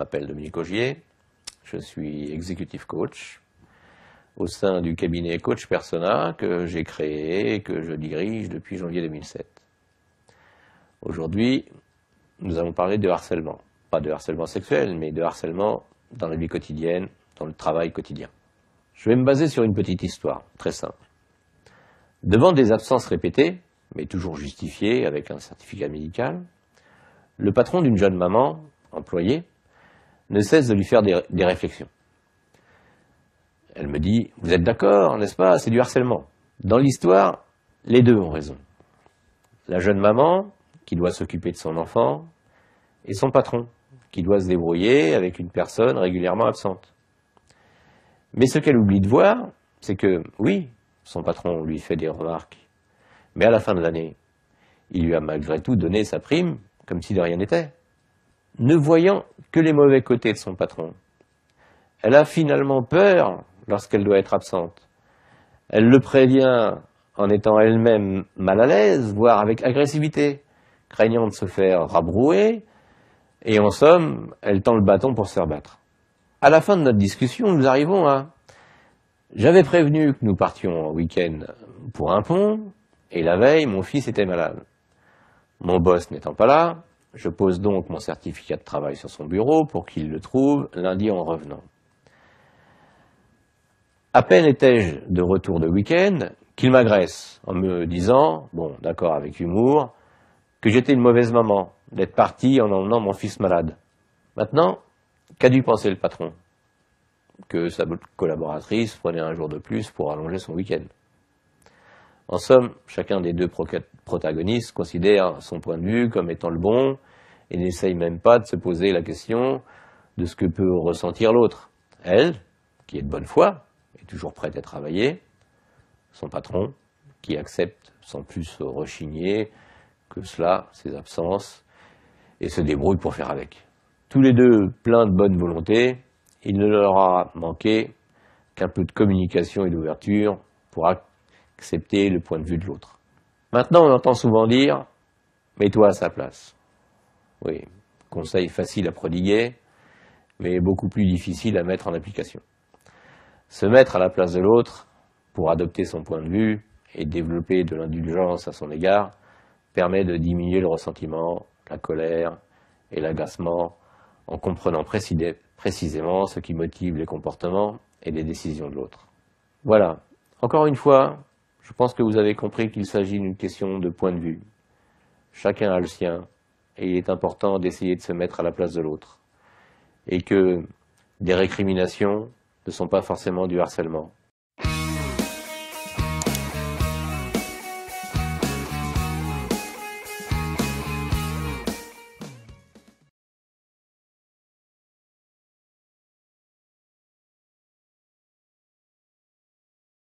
m'appelle Dominique Augier, je suis executive coach au sein du cabinet Coach Persona que j'ai créé et que je dirige depuis janvier 2007. Aujourd'hui, nous allons parler de harcèlement. Pas de harcèlement sexuel, mais de harcèlement dans la vie quotidienne, dans le travail quotidien. Je vais me baser sur une petite histoire, très simple. Devant des absences répétées, mais toujours justifiées avec un certificat médical, le patron d'une jeune maman, employée, ne cesse de lui faire des réflexions. Elle me dit « Vous êtes d'accord, n'est-ce pas? C'est du harcèlement. » Dans l'histoire, les deux ont raison. La jeune maman, qui doit s'occuper de son enfant, et son patron, qui doit se débrouiller avec une personne régulièrement absente. Mais ce qu'elle oublie de voir, c'est que, oui, son patron lui fait des remarques, mais à la fin de l'année, il lui a malgré tout donné sa prime, comme si de rien n'était. Ne voyant que les mauvais côtés de son patron, elle a finalement peur lorsqu'elle doit être absente. Elle le prévient en étant elle-même mal à l'aise, voire avec agressivité, craignant de se faire rabrouer, et en somme, elle tend le bâton pour se faire battre. À la fin de notre discussion, nous arrivons à... J'avais prévenu que nous partions en week-end pour un pont, et la veille, mon fils était malade. Mon boss n'étant pas là, je pose donc mon certificat de travail sur son bureau pour qu'il le trouve lundi en revenant. À peine étais-je de retour de week-end qu'il m'agresse en me disant, bon d'accord avec humour, que j'étais une mauvaise maman, d'être partie en emmenant mon fils malade. Maintenant, qu'a dû penser le patron? Que sa collaboratrice prenait un jour de plus pour allonger son week-end. En somme, chacun des deux protagonistes considère son point de vue comme étant le bon et n'essaye même pas de se poser la question de ce que peut ressentir l'autre. Elle, qui est de bonne foi, est toujours prête à travailler, son patron, qui accepte sans plus rechigner que cela, ses absences, et se débrouille pour faire avec. Tous les deux pleins de bonne volonté, il ne leur a manqué qu'un peu de communication et d'ouverture pour accepter le point de vue de l'autre. Maintenant, on entend souvent dire « mets-toi à sa place ». Oui, conseil facile à prodiguer, mais beaucoup plus difficile à mettre en application. Se mettre à la place de l'autre pour adopter son point de vue et développer de l'indulgence à son égard permet de diminuer le ressentiment, la colère et l'agacement en comprenant précisément ce qui motive les comportements et les décisions de l'autre. Voilà. Encore une fois, je pense que vous avez compris qu'il s'agit d'une question de point de vue. Chacun a le sien, et il est important d'essayer de se mettre à la place de l'autre. Et que des récriminations ne sont pas forcément du harcèlement.